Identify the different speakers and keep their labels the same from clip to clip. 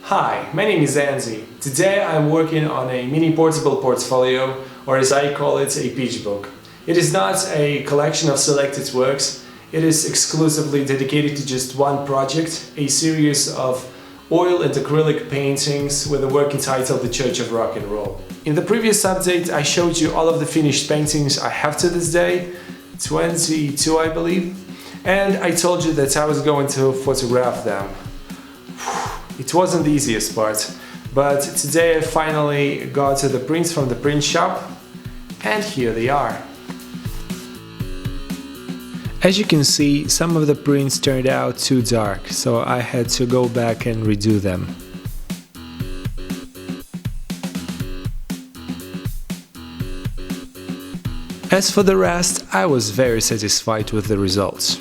Speaker 1: Hi, my name is Anzi. Today I'm working on a mini portable portfolio, or as I call it, a pitch book. It is not a collection of selected works, it is exclusively dedicated to just one project, a series of oil and acrylic paintings with a work entitled The Church of Rock and Roll. In the previous update I showed you all of the finished paintings I have to this day, 22 I believe, and I told you that I was going to photograph them. It wasn't the easiest part, but today I finally got the prints from the print shop, and here they are. As you can see, some of the prints turned out too dark, so I had to go back and redo them. As for the rest, I was very satisfied with the results.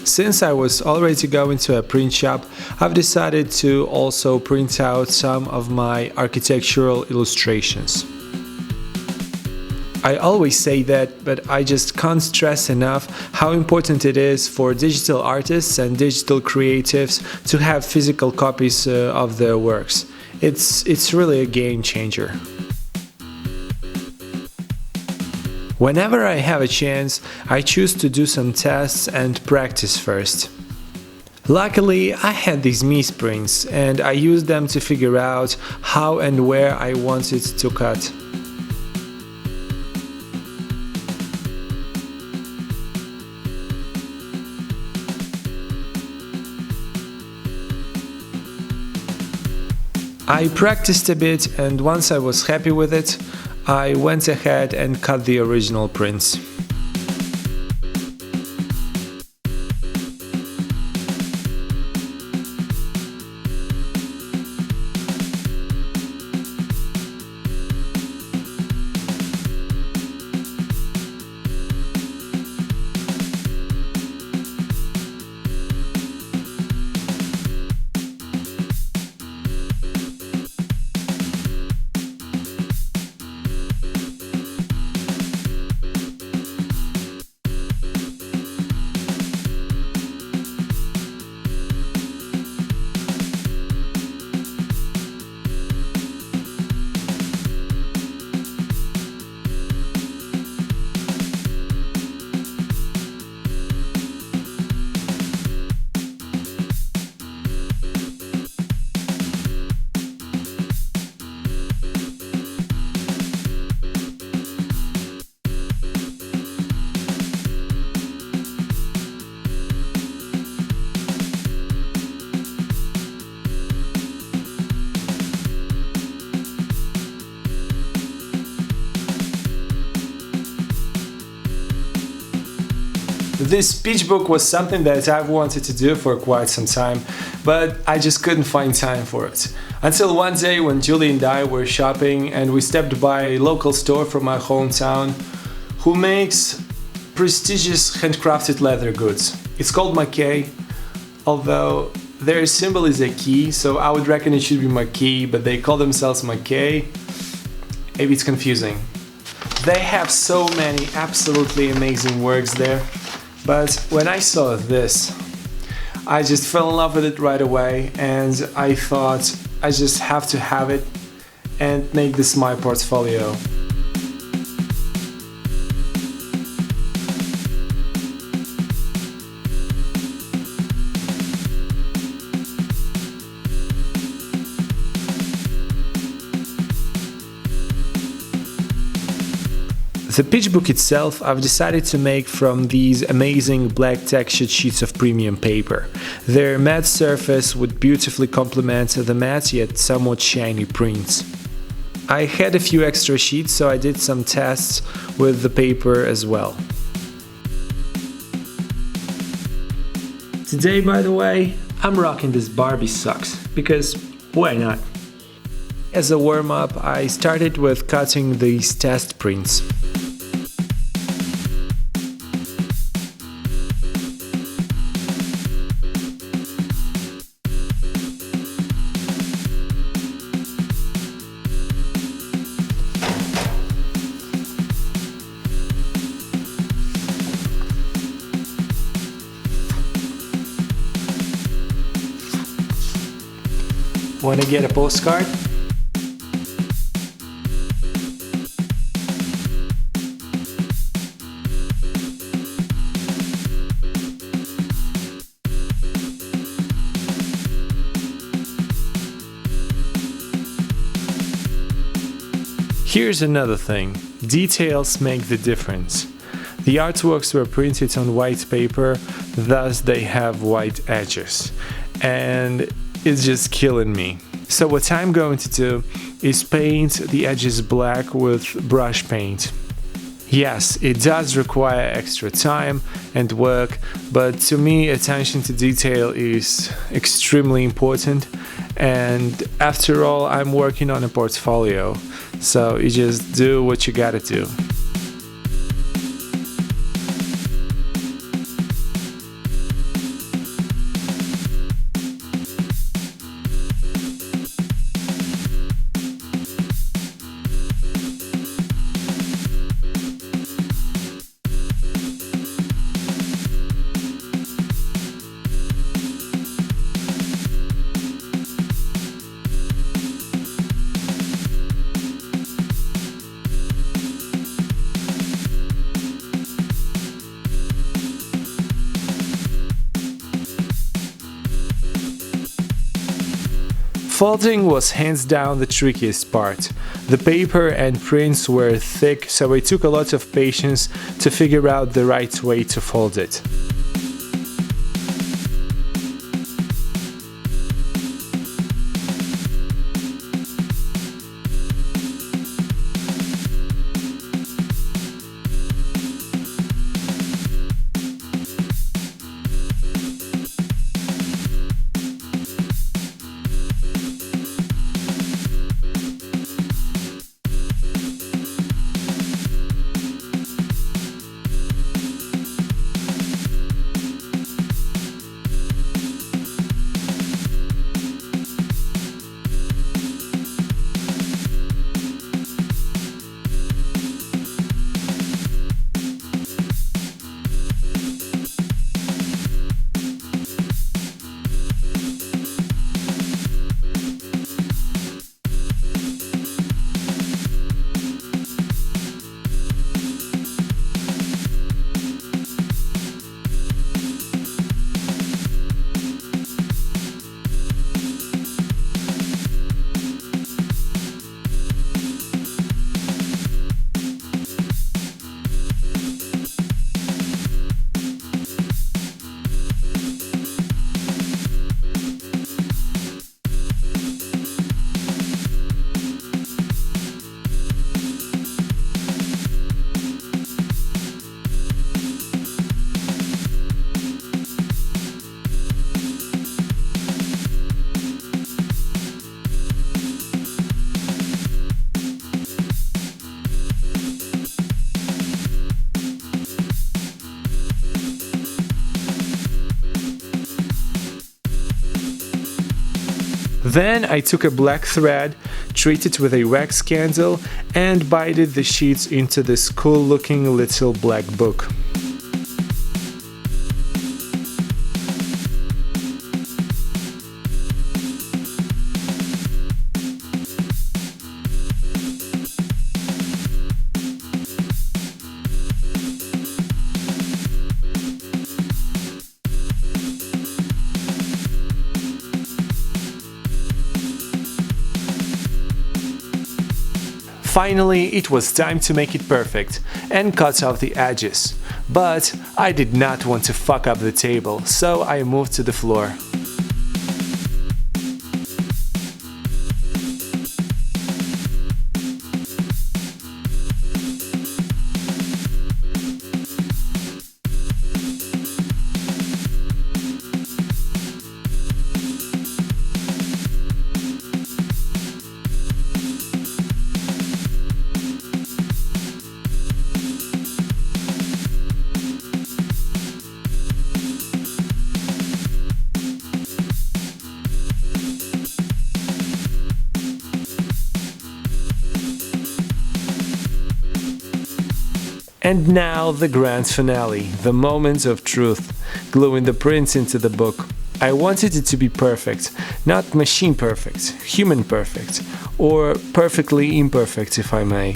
Speaker 1: Since I was already going to a print shop, I've decided to also print out some of my architectural illustrations. I always say that, but I just can't stress enough how important it is for digital artists and digital creatives to have physical copies of their works. It's really a game changer. Whenever I have a chance, I choose to do some tests and practice first. Luckily, I had these misprints and I used them to figure out how and where I wanted to cut. I practiced a bit, and once I was happy with it, I went ahead and cut the original prints. This pitch book was something that I've wanted to do for quite some time, but I just couldn't find time for it. Until one day when Julie and I were shopping and we stepped by a local store from my hometown who makes prestigious handcrafted leather goods. It's called Mackay, although their symbol is a key, so I would reckon it should be Mackay, but they call themselves Mackay. Maybe it's confusing. They have so many absolutely amazing works there. But when I saw this, I just fell in love with it right away, and I thought I just have to have it and make this my portfolio. The pitch book itself I've decided to make from these amazing black textured sheets of premium paper. Their matte surface would beautifully complement the matte yet somewhat shiny prints. I had a few extra sheets, so I did some tests with the paper as well. Today, by the way, I'm rocking this Barbie socks, because why not? As a warm-up, I started with cutting these test prints. Wanna get a postcard? Here's another thing. Details make the difference. The artworks were printed on white paper, thus they have white edges. And it's just killing me. So what I'm going to do is paint the edges black with brush paint. Yes, it does require extra time and work, but to me attention to detail is extremely important, and after all I'm working on a portfolio, so you just do what you gotta do. Folding was hands down the trickiest part. The paper and prints were thick, so it took a lot of patience to figure out the right way to fold it. Then I took a black thread, treated it with a wax candle, and binded the sheets into this cool looking little black book. Finally, it was time to make it perfect and cut off the edges. But I did not want to fuck up the table, so I moved to the floor. And now the grand finale, the moment of truth, gluing the prints into the book. I wanted it to be perfect, not machine perfect, human perfect, or perfectly imperfect if I may.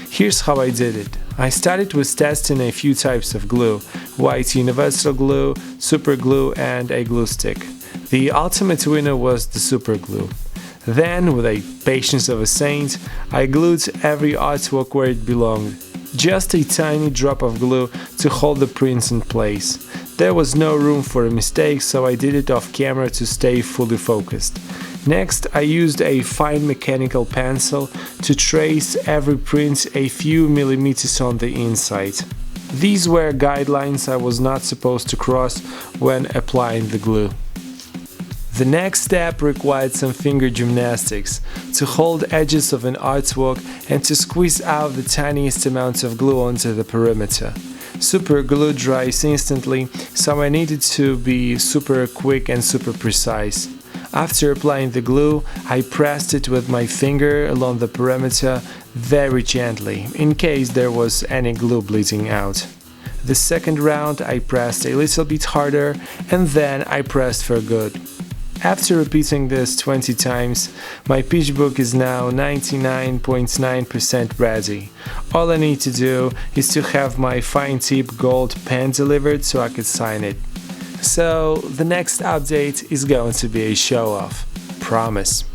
Speaker 1: Here's how I did it. I started with testing a few types of glue: white universal glue, super glue, and a glue stick. The ultimate winner was the super glue. Then, with a patience of a saint, I glued every artwork where it belonged. Just a tiny drop of glue to hold the prints in place. There was no room for a mistake, so I did it off camera to stay fully focused. Next, I used a fine mechanical pencil to trace every print a few millimeters on the inside. These were guidelines I was not supposed to cross when applying the glue. The next step required some finger gymnastics to hold edges of an artwork and to squeeze out the tiniest amounts of glue onto the perimeter. Super glue dries instantly, so I needed to be super quick and super precise. After applying the glue, I pressed it with my finger along the perimeter very gently, in case there was any glue bleeding out. The second round I pressed a little bit harder, and then I pressed for good. After repeating this 20 times, my pitch book is now 99.9% ready. All I need to do is to have my fine tip gold pen delivered so I could sign it. So the next update is going to be a show-off. Promise.